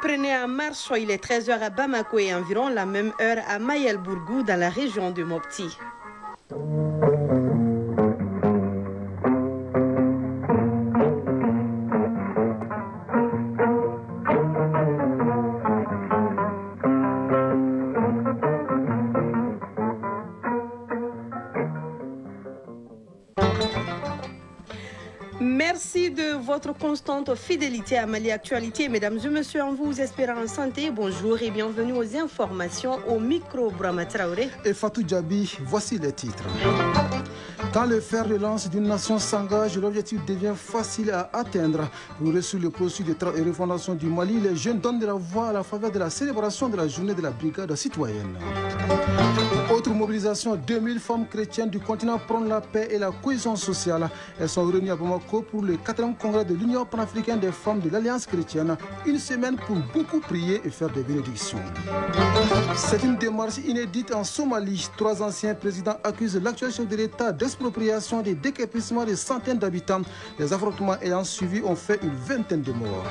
prenez en marche, il est 13 h à Bamako et environ la même heure à Mayelbourgou dans la région de Mopti. Merci de votre constante fidélité à Mali Actualité. Mesdames et messieurs, en vous espérant en santé, bonjour et bienvenue aux informations au micro Brahma Traoré. Et Fatou Djabi, voici les titres. Quand le fer de lance d'une nation s'engage, l'objectif devient facile à atteindre. Pour réussir le processus de et refondation du Mali, les jeunes donnent de la voix à la faveur de la célébration de la journée de la brigade citoyenne. Autre mobilisation, 2000 femmes chrétiennes du continent prônent la paix et la cohésion sociale. Elles sont réunies à Bamako pour le 4e congrès de l'Union panafricaine des femmes de l'Alliance chrétienne. Une semaine pour beaucoup prier et faire des bénédictions. C'est une démarche inédite en Somalie. 3 anciens présidents accusent l'actuel chef de l'État d'expropriation et de décapissements de centaines d'habitants. Les affrontements ayant suivi ont fait une vingtaine de morts.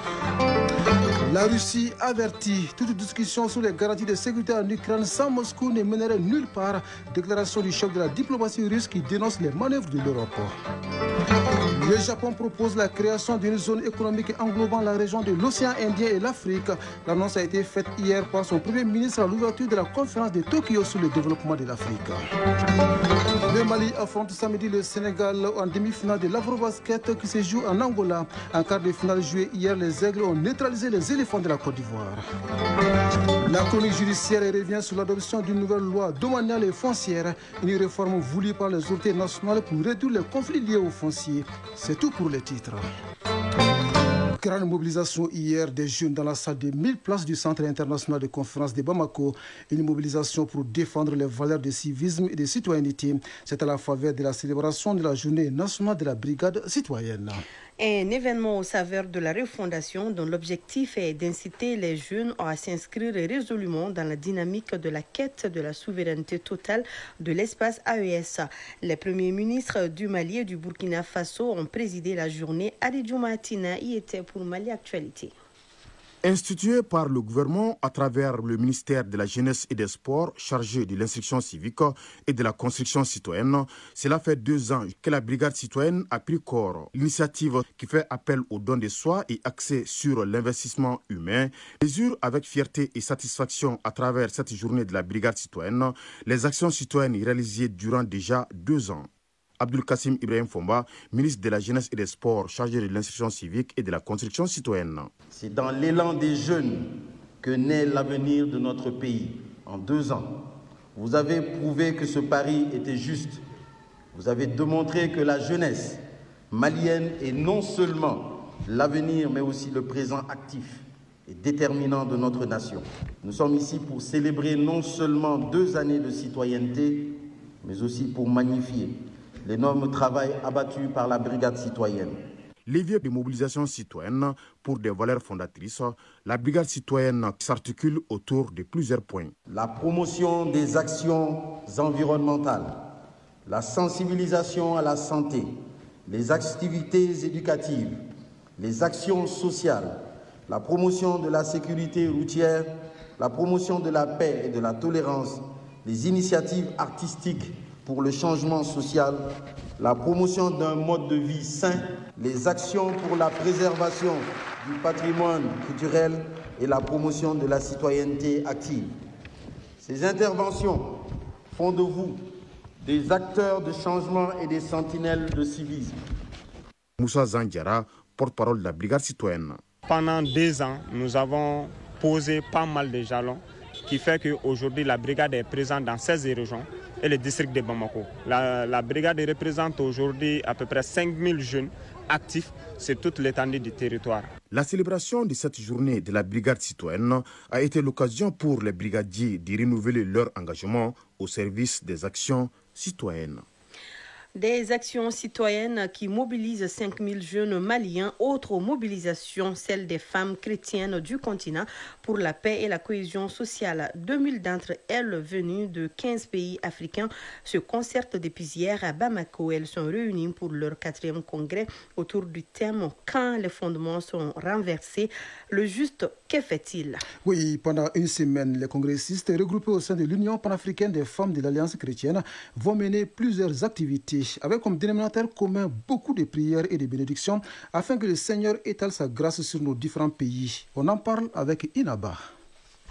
La Russie avertit, toute discussion sur les garanties de sécurité en Ukraine sans Moscou ne mènerait nulle part. Déclaration du chef de la diplomatie russe qui dénonce les manœuvres de l'Europe. Le Japon propose la création d'une zone économique englobant la région de l'océan Indien et l'Afrique. L'annonce a été faite hier par son premier ministre à l'ouverture de la conférence de Tokyo sur le développement de l'Afrique. Le Mali affronte samedi le Sénégal en demi-finale de l'Afrobasket qui se joue en Angola. En quart de finale joué hier, les Aigles ont neutralisé les éléphants de la Côte d'Ivoire. La chronique judiciaire revient sur l'adoption d'une nouvelle loi domaniale et foncière, une réforme voulue par les autorités nationales pour réduire les conflits liés aux fonciers. C'est tout pour les titres. Grande mobilisation hier des jeunes dans la salle de 1000 places du Centre international de conférence de Bamako. Une mobilisation pour défendre les valeurs de civisme et de citoyenneté. C'est à la faveur de la célébration de la journée nationale de la brigade citoyenne. Un événement au saveur de la refondation dont l'objectif est d'inciter les jeunes à s'inscrire résolument dans la dynamique de la quête de la souveraineté totale de l'espace AES. Les premiers ministres du Mali et du Burkina Faso ont présidé la journée. Ali Djoumatina y était pour Mali Actualité. Institué par le gouvernement à travers le ministère de la Jeunesse et des Sports chargé de l'instruction civique et de la construction citoyenne, cela fait 2 ans que la brigade citoyenne a pris corps. L'initiative qui fait appel aux dons de soi et axée sur l'investissement humain mesure avec fierté et satisfaction à travers cette journée de la brigade citoyenne les actions citoyennes réalisées durant déjà 2 ans. Abdul Kassim Ibrahim Fomba, ministre de la Jeunesse et des Sports, chargé de l'instruction civique et de la construction citoyenne. C'est dans l'élan des jeunes que naît l'avenir de notre pays. En 2 ans, vous avez prouvé que ce pari était juste. Vous avez démontré que la jeunesse malienne est non seulement l'avenir, mais aussi le présent actif et déterminant de notre nation. Nous sommes ici pour célébrer non seulement 2 années de citoyenneté, mais aussi pour magnifier l'énorme travail abattu par la brigade citoyenne. Levier de mobilisation citoyenne pour des valeurs fondatrices, la brigade citoyenne s'articule autour de plusieurs points. La promotion des actions environnementales, la sensibilisation à la santé, les activités éducatives, les actions sociales, la promotion de la sécurité routière, la promotion de la paix et de la tolérance, les initiatives artistiques pour le changement social, la promotion d'un mode de vie sain, les actions pour la préservation du patrimoine culturel et la promotion de la citoyenneté active. Ces interventions font de vous des acteurs de changement et des sentinelles de civisme. Moussa Zandiara, porte-parole de la brigade citoyenne. Pendant 2 ans, nous avons posé pas mal de jalons qui fait qu'aujourd'hui la brigade est présente dans 16 régions et le district de Bamako. La brigade représente aujourd'hui à peu près 5000 jeunes actifs sur toute l'étendue du territoire. La célébration de cette journée de la brigade citoyenne a été l'occasion pour les brigadiers de renouveler leur engagement au service des actions citoyennes. Des actions citoyennes qui mobilisent 5000 jeunes maliens. Autre mobilisation, celle des femmes chrétiennes du continent pour la paix et la cohésion sociale. 2000 d'entre elles, venues de 15 pays africains, se concertent depuis hier à Bamako. Elles sont réunies pour leur 4e congrès autour du thème « Quand les fondements sont renversés, le juste Que fait-il? Oui, pendant une semaine, les congressistes regroupés au sein de l'Union panafricaine des femmes de l'Alliance chrétienne vont mener plusieurs activités avec comme dénominateur commun beaucoup de prières et de bénédictions afin que le Seigneur étale sa grâce sur nos différents pays. On en parle avec Inaba.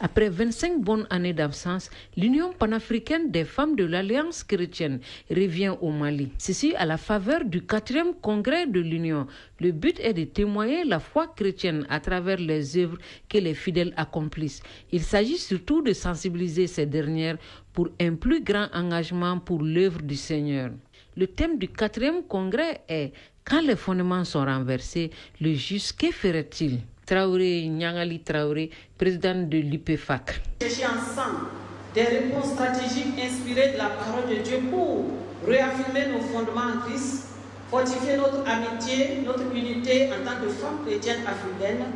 Après 25 bonnes années d'absence, l'Union panafricaine des femmes de l'Alliance chrétienne revient au Mali. Ceci à la faveur du 4e congrès de l'Union. Le but est de témoigner la foi chrétienne à travers les œuvres que les fidèles accomplissent. Il s'agit surtout de sensibiliser ces dernières pour un plus grand engagement pour l'œuvre du Seigneur. Le thème du 4e congrès est « Quand les fondements sont renversés, le juste, que ferait-il » Traoré, Nyangali Traoré, président de l'IPFAC. Chercher ensemble des réponses stratégiques inspirées de la parole de Dieu pour réaffirmer nos fondements en Christ, fortifier notre amitié, notre unité en tant que femmes chrétiennes africaines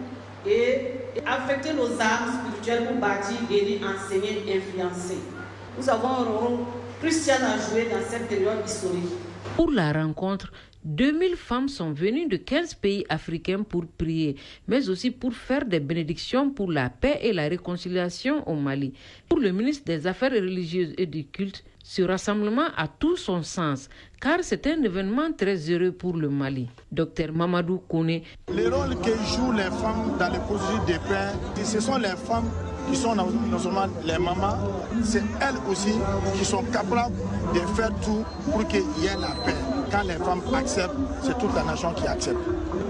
et affecter nos armes spirituelles pour bâtir, guérir, enseigner, influencer. Nous avons un rôle crucial à jouer dans cette période historique. Pour la rencontre, 2000 femmes sont venues de 15 pays africains pour prier, mais aussi pour faire des bénédictions pour la paix et la réconciliation au Mali. Pour le ministre des Affaires religieuses et du culte, ce rassemblement a tout son sens, car c'est un événement très heureux pour le Mali. Dr Mamadou Kone. Le rôle que jouent les femmes dans le processus de paix, ce sont les femmes qui sont non seulement les mamans, c'est elles aussi qui sont capables de faire tout pour qu'il y ait la paix. Quand les femmes acceptent, c'est toute la nation qui accepte.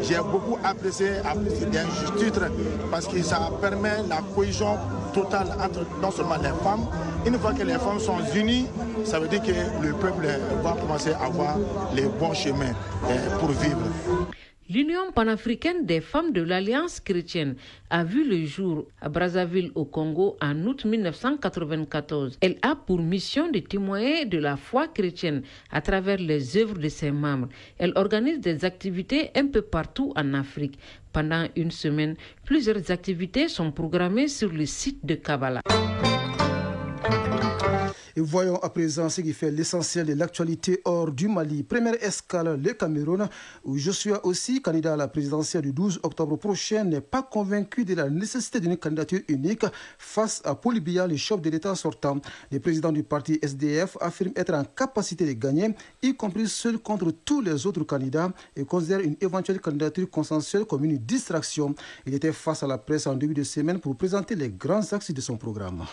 J'ai beaucoup apprécié à plus d'un juste titre parce que ça permet la cohésion totale entre non seulement les femmes. Une fois que les femmes sont unies, ça veut dire que le peuple va commencer à avoir les bons chemins pour vivre. L'Union panafricaine des femmes de l'Alliance chrétienne a vu le jour à Brazzaville au Congo en août 1994. Elle a pour mission de témoigner de la foi chrétienne à travers les œuvres de ses membres. Elle organise des activités un peu partout en Afrique. Pendant une semaine, plusieurs activités sont programmées sur le site de Kabbalah. Et voyons à présent ce qui fait l'essentiel de l'actualité hors du Mali. Première escale, le Cameroun, où Joshua aussi, candidat à la présidentielle du 12 octobre prochain, n'est pas convaincu de la nécessité d'une candidature unique face à Paul Biya, le chef de l'État sortant. Le président du parti SDF affirme être en capacité de gagner, y compris seul contre tous les autres candidats, et considère une éventuelle candidature consensuelle comme une distraction. Il était face à la presse en début de semaine pour présenter les grands axes de son programme.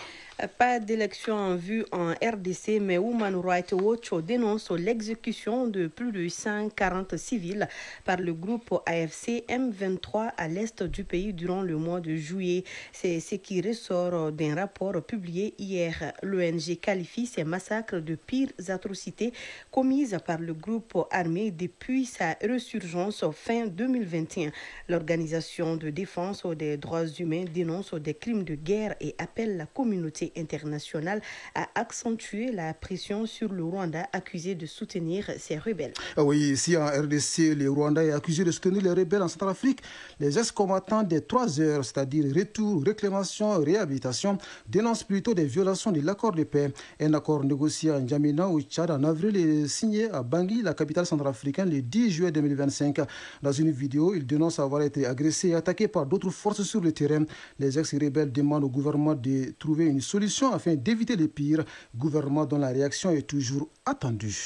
Pas d'élection en vue en RDC, mais Human Rights Watch dénonce l'exécution de plus de 140 civils par le groupe AFC M23 à l'est du pays durant le mois de juillet. C'est ce qui ressort d'un rapport publié hier. L'ONG qualifie ces massacres de pires atrocités commises par le groupe armé depuis sa résurgence fin 2021. L'organisation de défense des droits humains dénonce des crimes de guerre et appelle la communauté internationale à accentuer la pression sur le Rwanda accusé de soutenir ces rebelles. Oui, si en RDC, le Rwanda est accusé de soutenir les rebelles en Centrafrique, les ex-combattants des 3 heures, c'est-à-dire retour, réclamation, réhabilitation, dénoncent plutôt des violations de l'accord de paix. Un accord négocié à N'Djamena au Tchad en avril est signé à Bangui, la capitale centrafricaine, le 10 juillet 2025. Dans une vidéo, ils dénoncent avoir été agressés et attaqués par d'autres forces sur le terrain. Les ex-rebelles demandent au gouvernement de trouver une solution afin d'éviter le pire. Gouvernement dont la réaction est toujours attendue.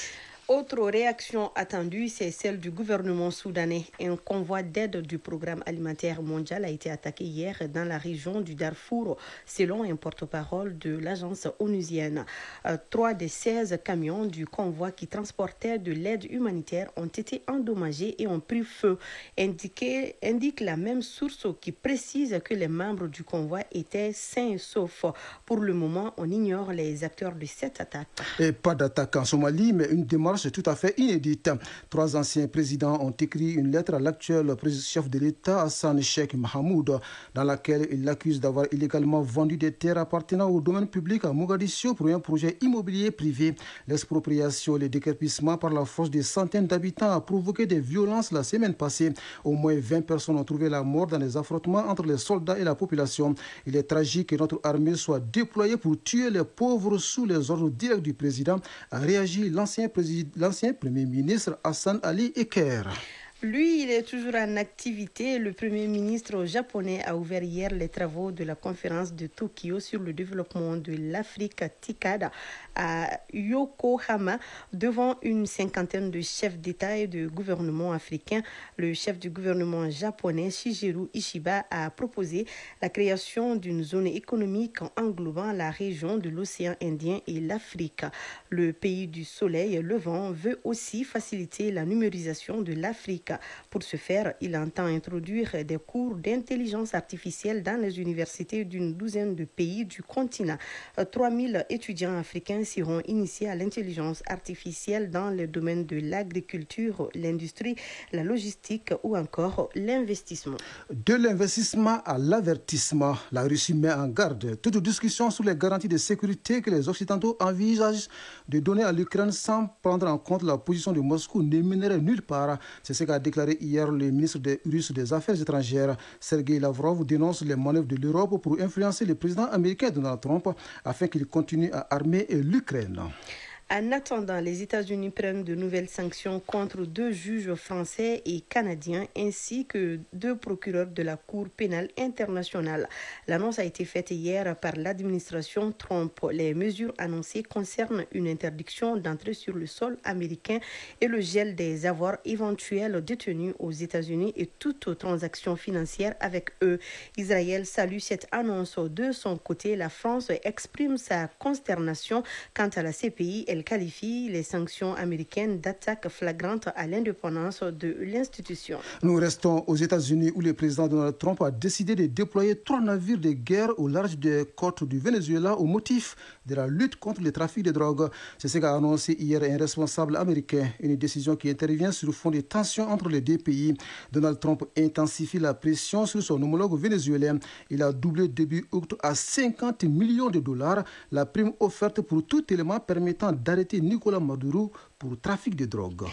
Autre réaction attendue, c'est celle du gouvernement soudanais. Un convoi d'aide du programme alimentaire mondial a été attaqué hier dans la région du Darfour, selon un porte-parole de l'agence onusienne. 3 des 16 camions du convoi qui transportaient de l'aide humanitaire ont été endommagés et ont pris feu. Indique la même source qui précise que les membres du convoi étaient sains et saufs. Pour le moment, on ignore les acteurs de cette attaque. Et pas d'attaque en Somalie, mais une démarche tout à fait inédite. 3 anciens présidents ont écrit une lettre à l'actuel chef de l'État, Hassan Sheikh Mahamoud, dans laquelle ils l'accusent d'avoir illégalement vendu des terres appartenant au domaine public à Mogadiscio pour un projet immobilier privé. L'expropriation et le déguerpissement par la force des centaines d'habitants a provoqué des violences la semaine passée. Au moins 20 personnes ont trouvé la mort dans des affrontements entre les soldats et la population. Il est tragique que notre armée soit déployée pour tuer les pauvres sous les ordres directs du président, a réagi l'ancien Premier ministre Hassan Ali Eker. Lui, il est toujours en activité. Le Premier ministre japonais a ouvert hier les travaux de la conférence de Tokyo sur le développement de l'Afrique TICAD à Yokohama devant une cinquantaine de chefs d'État et de gouvernement africains. Le chef du gouvernement japonais, Shigeru Ishiba, a proposé la création d'une zone économique englobant la région de l'océan Indien et l'Afrique. Le pays du soleil levant veut aussi faciliter la numérisation de l'Afrique. Pour ce faire, il entend introduire des cours d'intelligence artificielle dans les universités d'une douzaine de pays du continent. 3000 étudiants africains seront initiés à l'intelligence artificielle dans les domaines de l'agriculture, l'industrie, la logistique ou encore l'investissement. De l'investissement à l'avertissement, la Russie met en garde toute discussion sur les garanties de sécurité que les Occidentaux envisagent de donner à l'Ukraine sans prendre en compte la position de Moscou ne mènerait nulle part. C'est ce qu'a déclaré hier le ministre russe des Affaires étrangères. Sergei Lavrov dénonce les manœuvres de l'Europe pour influencer le président américain Donald Trump afin qu'il continue à armer l'Ukraine. En attendant, les États-Unis prennent de nouvelles sanctions contre 2 juges français et canadiens ainsi que 2 procureurs de la Cour pénale internationale. L'annonce a été faite hier par l'administration Trump. Les mesures annoncées concernent une interdiction d'entrer sur le sol américain et le gel des avoirs éventuels détenus aux États-Unis et toute transaction financière avec eux. Israël salue cette annonce. De son côté, la France exprime sa consternation quant à la CPI. Elle qualifie les sanctions américaines d'attaque flagrante à l'indépendance de l'institution. Nous restons aux États-Unis où le président Donald Trump a décidé de déployer 3 navires de guerre au large des côtes du Venezuela au motif de la lutte contre le trafic de drogue. C'est ce qu'a annoncé hier un responsable américain, une décision qui intervient sur le fond des tensions entre les 2 pays. Donald Trump intensifie la pression sur son homologue vénézuélien. Il a doublé début août à $50 millions la prime offerte pour tout élément permettant d'arrêter Nicolas Maduro pour trafic de drogue.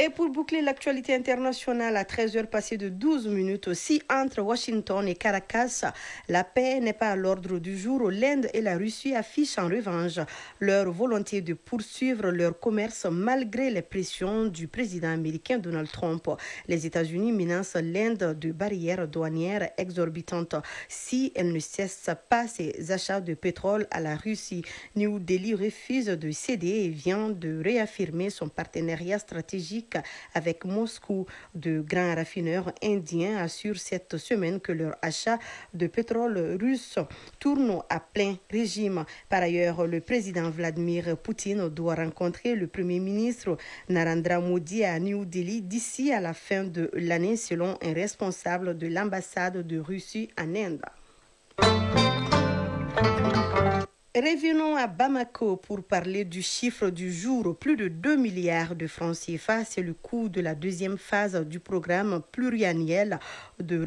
Et pour boucler l'actualité internationale à 13h passées de 12 minutes aussi entre Washington et Caracas, la paix n'est pas à l'ordre du jour. L'Inde et la Russie affichent en revanche leur volonté de poursuivre leur commerce malgré les pressions du président américain Donald Trump. Les États-Unis menacent l'Inde de barrières douanières exorbitantes si elle ne cesse pas ses achats de pétrole à la Russie. New Delhi refuse de céder et vient de réaffirmer son partenariat stratégique avec Moscou. De grands raffineurs indiens assurent cette semaine que leur achat de pétrole russe tourne à plein régime. Par ailleurs, le président Vladimir Poutine doit rencontrer le premier ministre Narendra Modi à New Delhi d'ici à la fin de l'année, selon un responsable de l'ambassade de Russie en Inde. Revenons à Bamako pour parler du chiffre du jour. Plus de 2 milliards de francs CFA, c'est le coût de la deuxième phase du programme pluriannuel de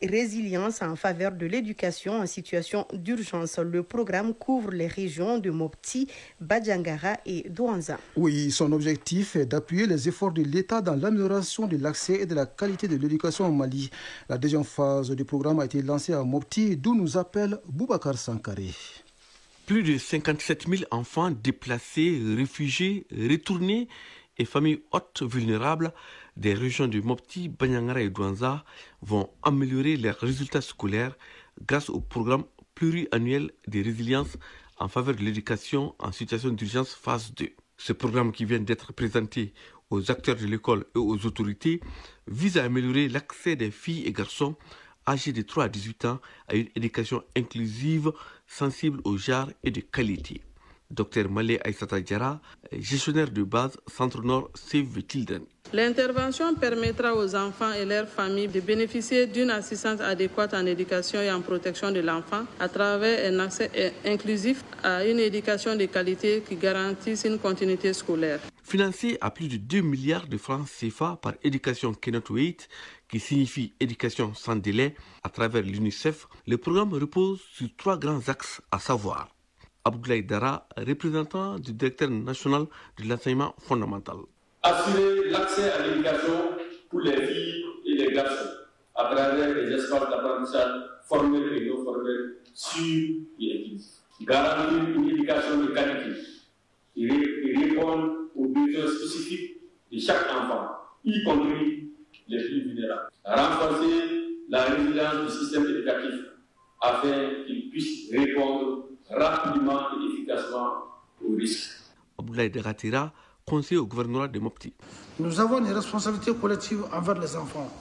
résilience en faveur de l'éducation en situation d'urgence. Le programme couvre les régions de Mopti, Badjangara et Douanza. Oui, son objectif est d'appuyer les efforts de l'État dans l'amélioration de l'accès et de la qualité de l'éducation au Mali. La deuxième phase du programme a été lancée à Mopti, d'où nous appelle Boubacar Sankaré. Plus de 57 000 enfants déplacés, réfugiés, retournés et familles hautes vulnérables des régions de Mopti, Banyangara et Douanza vont améliorer leurs résultats scolaires grâce au programme pluriannuel de résilience en faveur de l'éducation en situation d'urgence phase 2. Ce programme qui vient d'être présenté aux acteurs de l'école et aux autorités vise à améliorer l'accès des filles et garçons âgés de 3 à 18 ans à une éducation inclusive, sensible au genre et de qualité. Dr Malé Aïssata Diarra, gestionnaire de base Centre Nord Save the Children. L'intervention permettra aux enfants et leurs familles de bénéficier d'une assistance adéquate en éducation et en protection de l'enfant à travers un accès inclusif à une éducation de qualité qui garantisse une continuité scolaire. Financé à plus de 2 milliards de francs CFA par Education Cannot Wait, qui signifie éducation sans délai, à travers l'UNICEF, le programme repose sur 3 grands axes, à savoir Abdoulaye Dara, représentant du directeur national de l'enseignement fondamental. Assurer l'accès à l'éducation pour les filles et les garçons à travers les espaces d'apprentissage formels et non formels sûrs et équilibrés. Garantir une éducation de qualité et répondre aux besoins spécifiques de chaque enfant, y compris les plus vulnérables. Renforcer la résilience du système éducatif afin qu'il puisse répondre rapidement et efficacement aux risques. Abdoulaye Degatira, conseiller au gouvernement de Mopti. Nous avons une responsabilité collective envers les enfants.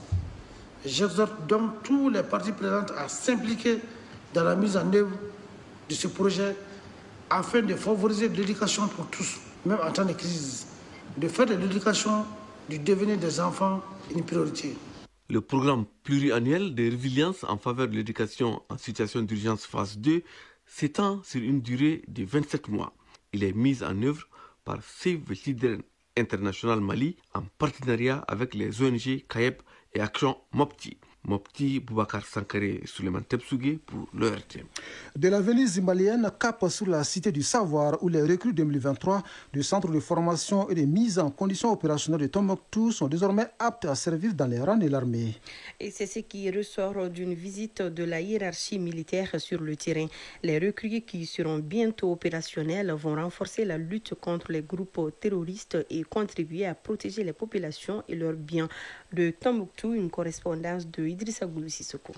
J'exhorte donc tous les parties prenantes à s'impliquer dans la mise en œuvre de ce projet afin de favoriser l'éducation pour tous, même en temps de crise, de faire de l'éducation du devenir des enfants une priorité. Le programme pluriannuel de résilience en faveur de l'éducation en situation d'urgence phase 2 s'étend sur une durée de 27 mois. Il est mis en œuvre par Save the Children International Mali en partenariat avec les ONG CAEP et Action Mopti. Mopti, Boubacar Sankaré et Souleymane Tebsougué pour l'ERTM. De la Venise malienne, cap sur la cité du savoir où les recrues 2023 du centre de formation et de mise en condition opérationnelle de Tombouctou sont désormais aptes à servir dans les rangs de l'armée. Et c'est ce qui ressort d'une visite de la hiérarchie militaire sur le terrain. Les recrues qui seront bientôt opérationnels vont renforcer la lutte contre les groupes terroristes et contribuer à protéger les populations et leurs biens. De Tombouctou, une correspondance de Idrissa Goulou Sissoko.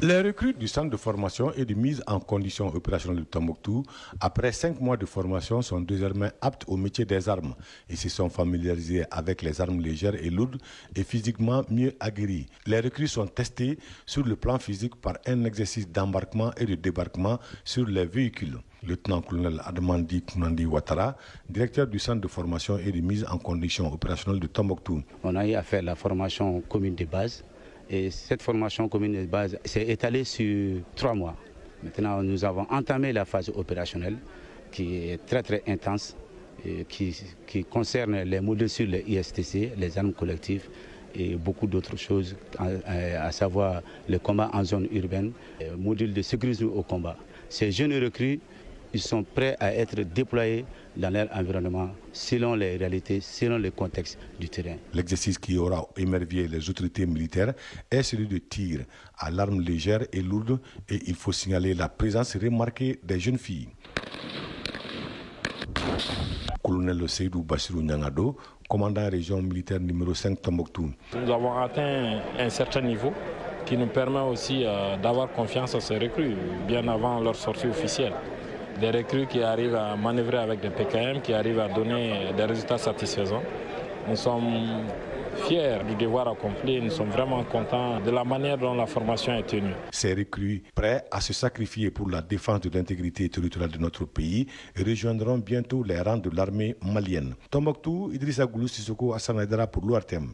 Les recrues du centre de formation et de mise en condition opérationnelle de Tombouctou, après 5 mois de formation, sont désormais aptes au métier des armes et se sont familiarisés avec les armes légères et lourdes et physiquement mieux aguerris. Les recrues sont testés sur le plan physique par un exercice d'embarquement et de débarquement sur les véhicules. Lieutenant-colonel Adamandi Kounandi Ouattara, directeur du centre de formation et de mise en condition opérationnelle de Tombouctou. On a eu à faire la formation commune de base. Et cette formation commune de base s'est étalée sur 3 mois. Maintenant, nous avons entamé la phase opérationnelle qui est très intense, et qui concerne les modules sur les ISTC, les armes collectives et beaucoup d'autres choses, à savoir le combat en zone urbaine, le module de sécurisme au combat. Ces jeunes recrues, ils sont prêts à être déployés dans leur environnement selon les réalités, selon le contexte du terrain. L'exercice qui aura émerveillé les autorités militaires est celui de tir à l'arme légère et lourde et il faut signaler la présence remarquée des jeunes filles. Colonel Seydou Bassirou Nyangado, commandant région militaire numéro 5 Tombouctou. Nous avons atteint un certain niveau qui nous permet aussi d'avoir confiance à ces recrues bien avant leur sortie officielle. Des recrues qui arrivent à manœuvrer avec des PKM, qui arrivent à donner des résultats satisfaisants. Nous sommes fiers du devoir accompli, nous sommes vraiment contents de la manière dont la formation est tenue. Ces recrues, prêts à se sacrifier pour la défense de l'intégrité territoriale de notre pays, rejoindront bientôt les rangs de l'armée malienne. Tombouctou, Idrissa Goulou Sissoko, Hassan Aïdara pour l'ORTM.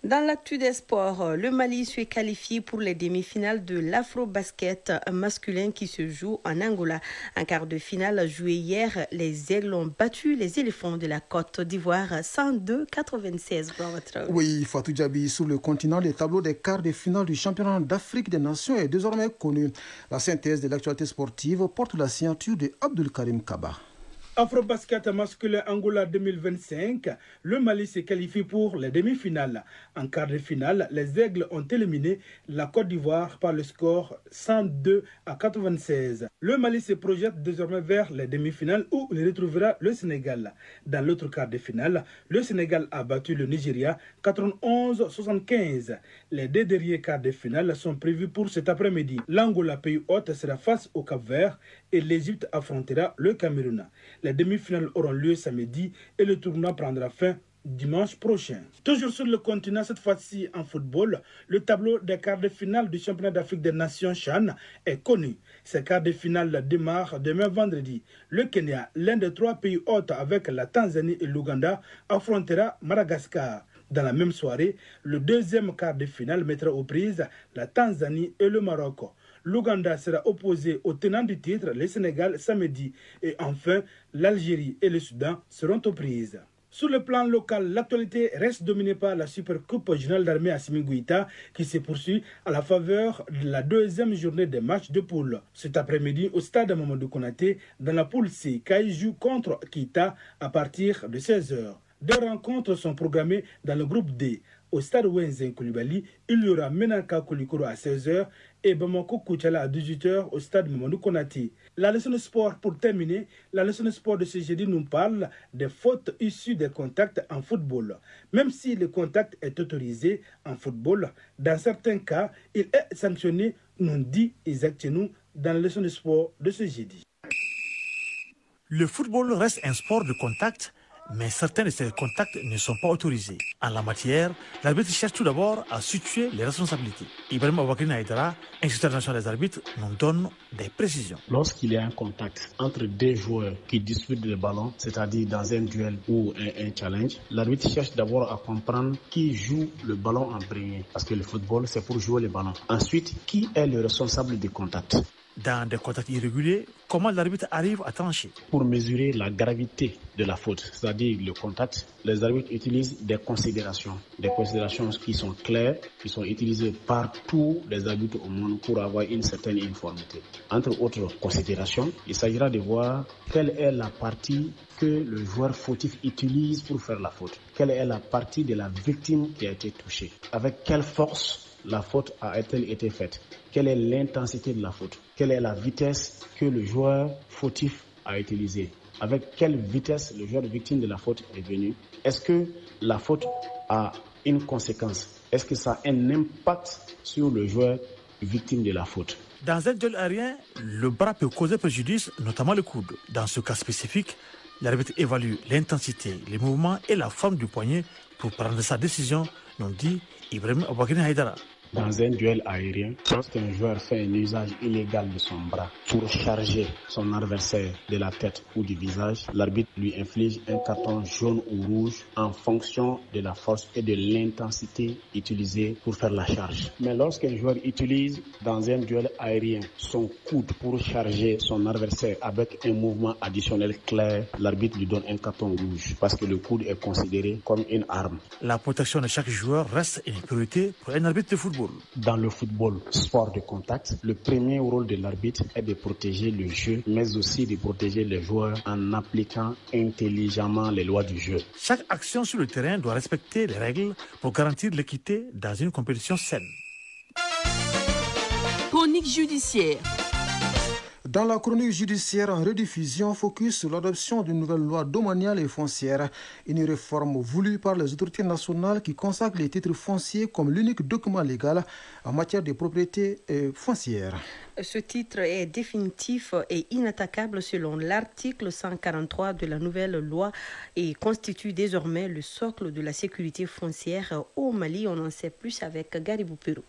Dans l'actu des sports, le Mali se qualifie pour les demi-finales de l'Afro-Basket masculin qui se joue en Angola. En quart de finale joué hier, les Aigles ont battu les éléphants de la Côte d'Ivoire 102-96. Oui, Fatou Djabi, sur le continent, le tableau des quarts de finale du championnat d'Afrique des Nations est désormais connu. La synthèse de l'actualité sportive porte la signature de Abdul Karim Kaba. Afro-Basket masculin Angola 2025, le Mali se qualifie pour les demi-finales. En quart de finale, les Aigles ont éliminé la Côte d'Ivoire par le score 102-96. Le Mali se projette désormais vers les demi-finales où il retrouvera le Sénégal. Dans l'autre quart de finale, le Sénégal a battu le Nigeria 91-75. Les deux derniers quarts de finale sont prévus pour cet après-midi. L'Angola, pays hôte, sera face au Cap-Vert et l'Égypte affrontera le Cameroun. Les demi-finales auront lieu samedi et le tournoi prendra fin dimanche prochain. Toujours sur le continent, cette fois-ci en football, le tableau des quarts de finale du championnat d'Afrique des Nations CHAN est connu. Ces quarts de finale démarrent demain vendredi. Le Kenya, l'un des 3 pays hôtes avec la Tanzanie et l'Ouganda, affrontera Madagascar. Dans la même soirée, le deuxième quart de finale mettra aux prises la Tanzanie et le Maroc. L'Ouganda sera opposé au tenant du titre, le Sénégal, samedi. Et enfin, l'Algérie et le Soudan seront aux prises. Sur le plan local, l'actualité reste dominée par la Supercoupe générale d'armée Assimi Goïta qui se poursuit à la faveur de la deuxième journée des matchs de poule. Cet après-midi, au stade Mamadou Konaté, dans la poule C, Kaï joue contre Kita à partir de 16h. 2 rencontres sont programmées dans le groupe D. Au stade Wenzen Koulibaly, il y aura Menaka Koulikoro à 16h et Bamako Koutiala à 18h au stade Mamadou Konati. La leçon de sport, pour terminer, la leçon de sport de ce jeudi nous parle des fautes issues des contacts en football. Même si le contact est autorisé en football, dans certains cas, il est sanctionné, nous dit Isaac Tchenou dans la leçon de sport de ce jeudi. Le football reste un sport de contact, mais certains de ces contacts ne sont pas autorisés. En la matière, l'arbitre cherche tout d'abord à situer les responsabilités. Ibrahim Aboubakry Haïdara, instructeur national des arbitres, nous donne des précisions. Lorsqu'il y a un contact entre 2 joueurs qui disputent le ballon, c'est-à-dire dans un duel ou un challenge, l'arbitre cherche d'abord à comprendre qui joue le ballon en premier. Parce que le football, c'est pour jouer le ballon. Ensuite, qui est le responsable du contact? Dans des contacts irréguliers, comment l'arbitre arrive à trancher? Pour mesurer la gravité de la faute, c'est-à-dire le contact, les arbitres utilisent des considérations qui sont claires, qui sont utilisées par tous les arbitres au monde pour avoir une certaine uniformité. Entre autres considérations, il s'agira de voir quelle est la partie que le joueur fautif utilise pour faire la faute. Quelle est la partie de la victime qui a été touchée? Avec quelle force la faute a-t-elle été faite? Quelle est l'intensité de la faute? Quelle est la vitesse que le joueur fautif a utilisée? Avec quelle vitesse le joueur victime de la faute est venu? Est-ce que la faute a une conséquence? Est-ce que ça a un impact sur le joueur victime de la faute? Dans un duel aérien, le bras peut causer préjudice, notamment le coude. Dans ce cas spécifique, l'arbitre évalue l'intensité, les mouvements et la forme du poignet pour prendre sa décision, nous dit Ibrahim Aboubakry Haïdara. Dans un duel aérien, lorsqu'un joueur fait un usage illégal de son bras pour charger son adversaire de la tête ou du visage, l'arbitre lui inflige un carton jaune ou rouge en fonction de la force et de l'intensité utilisée pour faire la charge. Mais lorsqu'un joueur utilise dans un duel aérien son coude pour charger son adversaire avec un mouvement additionnel clair, l'arbitre lui donne un carton rouge parce que le coude est considéré comme une arme. La protection de chaque joueur reste une priorité pour un arbitre de football. Dans le football, sport de contact, le premier rôle de l'arbitre est de protéger le jeu, mais aussi de protéger les joueurs en appliquant intelligemment les lois du jeu. Chaque action sur le terrain doit respecter les règles pour garantir l'équité dans une compétition saine. Chronique judiciaire. Dans la chronique judiciaire en rediffusion, focus sur l'adoption d'une nouvelle loi domaniale et foncière, une réforme voulue par les autorités nationales qui consacre les titres fonciers comme l'unique document légal en matière de propriété foncière. Ce titre est définitif et inattaquable selon l'article 143 de la nouvelle loi et constitue désormais le socle de la sécurité foncière au Mali. On en sait plus avec Garibou Pérou.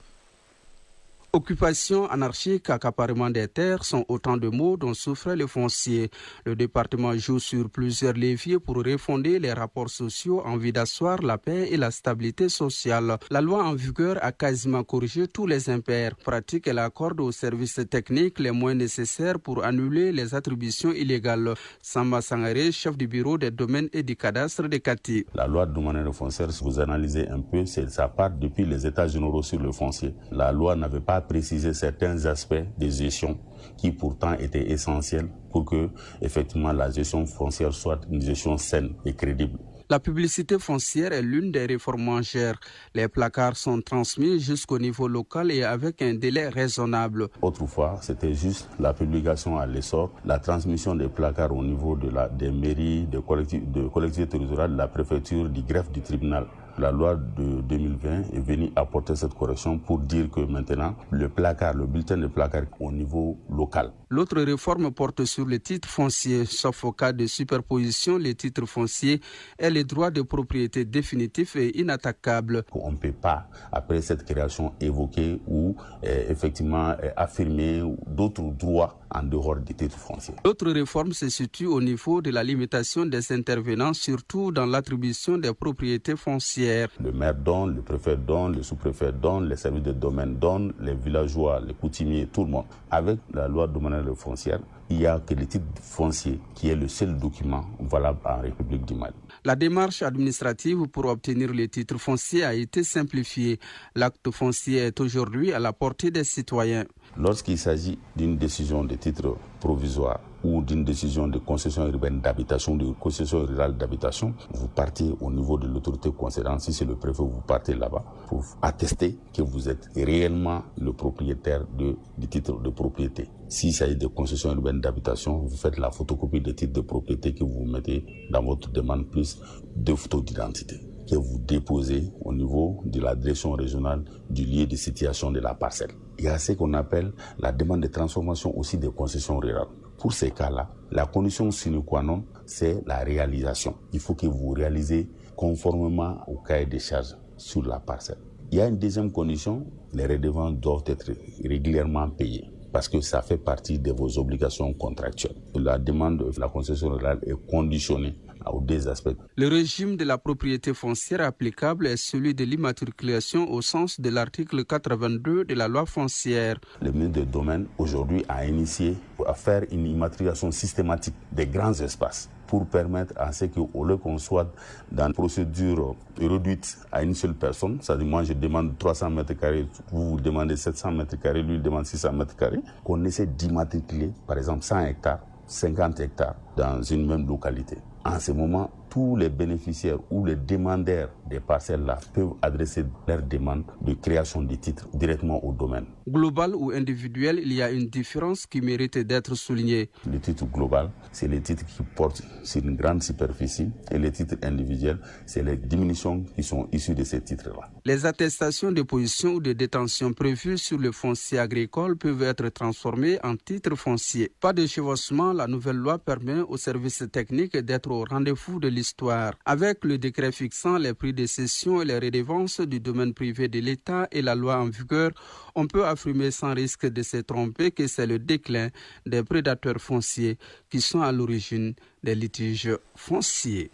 Occupation anarchique, accaparement des terres sont autant de mots dont souffrait le foncier. Le département joue sur plusieurs leviers pour refonder les rapports sociaux en vue d'asseoir la paix et la stabilité sociale. La loi en vigueur a quasiment corrigé tous les impairs pratiques. Elle accorde aux services techniques les moyens nécessaires pour annuler les attributions illégales. Samba Sangaré, chef du bureau des domaines et du cadastre de Kati. La loi domaniale foncière, si vous analysez un peu, ça part depuis les états généraux sur le foncier. La loi n'avait pas préciser certains aspects des gestions qui pourtant étaient essentiels pour que effectivement la gestion foncière soit une gestion saine et crédible. La publicité foncière est l'une des réformes majeures. Les placards sont transmis jusqu'au niveau local et avec un délai raisonnable. Autrefois, c'était juste la publication à l'essor, la transmission des placards au niveau des mairies, des collectivités territoriales, de la préfecture, du greffe, du tribunal. La loi de 2020 est venue apporter cette correction pour dire que maintenant, le bulletin de placard au niveau local. L'autre réforme porte sur les titres fonciers, sauf au cas de superposition, les titres fonciers et les droits de propriété définitifs et inattaquables. On ne peut pas, après cette création, évoquer ou effectivement affirmer d'autres droits en dehors des titres fonciers. L'autre réforme se situe au niveau de la limitation des intervenants, surtout dans l'attribution des propriétés foncières. Le maire donne, le préfet donne, le sous-préfet donne, les services de domaine donnent, les villageois, les coutumiers, tout le monde. Avec la loi domaniale foncière, il n'y a que le titre foncier qui est le seul document valable en République du Mali. La démarche administrative pour obtenir les titres fonciers a été simplifiée. L'acte foncier est aujourd'hui à la portée des citoyens. Lorsqu'il s'agit d'une décision de titre provisoire, ou d'une décision de concession urbaine d'habitation, de concession rurale d'habitation, vous partez au niveau de l'autorité concédante. Si c'est le préfet, vous partez là-bas pour attester que vous êtes réellement le propriétaire du titre de propriété. S'il s'agit de concession urbaine d'habitation, vous faites la photocopie des titres de propriété que vous mettez dans votre demande plus 2 photos d'identité que vous déposez au niveau de la direction régionale du lieu de situation de la parcelle. Il y a ce qu'on appelle la demande de transformation aussi des concessions rurales. Pour ces cas-là, la condition sine qua non, c'est la réalisation. Il faut que vous réalisez conformément au cahier des charges sur la parcelle. Il y a une deuxième condition, les redevances doivent être régulièrement payées, parce que ça fait partie de vos obligations contractuelles. La demande de la concession rurale est conditionnée aux 2 aspects. Le régime de la propriété foncière applicable est celui de l'immatriculation au sens de l'article 82 de la loi foncière. Le ministre des Domaines aujourd'hui a initié à faire une immatriculation systématique des grands espaces pour permettre à ce qu'au lieu qu'on soit dans une procédure réduite à une seule personne, c'est-à-dire moi je demande 300 mètres carrés, vous demandez 700 mètres carrés, lui demande 600 mètres carrés, qu'on essaie d'immatriculer par exemple 100 hectares, 50 hectares dans une même localité. En ce moment, tous les bénéficiaires ou les demandeurs des parcelles-là peuvent adresser leurs demandes de création de titres directement au domaine. Global ou individuel, il y a une différence qui mérite d'être soulignée. Le titre global, c'est les titres qui portent sur une grande superficie, et les titres individuels, c'est les diminutions qui sont issues de ces titres-là. Les attestations de position ou de détention prévues sur le foncier agricole peuvent être transformées en titres fonciers. Pas de chevauchement, la nouvelle loi permet aux services techniques d'être au rendez-vous de l'histoire. Avec le décret fixant les prix de cession et les redevances du domaine privé de l'État et la loi en vigueur, on peut affirmer sans risque de se tromper que c'est le déclin des prédateurs fonciers qui sont à l'origine des litiges fonciers.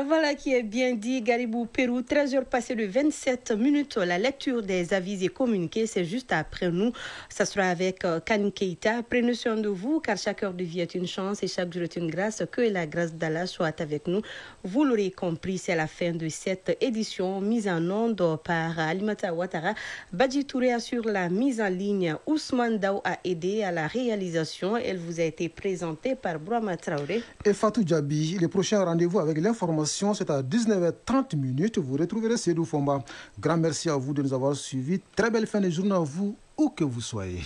Voilà qui est bien dit, Garibou Pérou. 13h passées de 27 minutes. La lecture des avis et communiqués, c'est juste après nous. Ça sera avec Kani Keita. Prenez soin de vous, car chaque heure de vie est une chance et chaque jour est une grâce. Que la grâce d'Allah soit avec nous. Vous l'aurez compris, c'est la fin de cette édition mise en onde par Alimata Ouattara. Badji Touré assure la mise en ligne. Ousmane Daou a aidé à la réalisation. Elle vous a été présentée par Brahma Traoré et Fatou Djabi. Le prochain rendez-vous avec l'information, c'est à 19h30. Vous retrouverez Sédou Fomba. Grand merci à vous de nous avoir suivis. Très belle fin de journée à vous, où que vous soyez.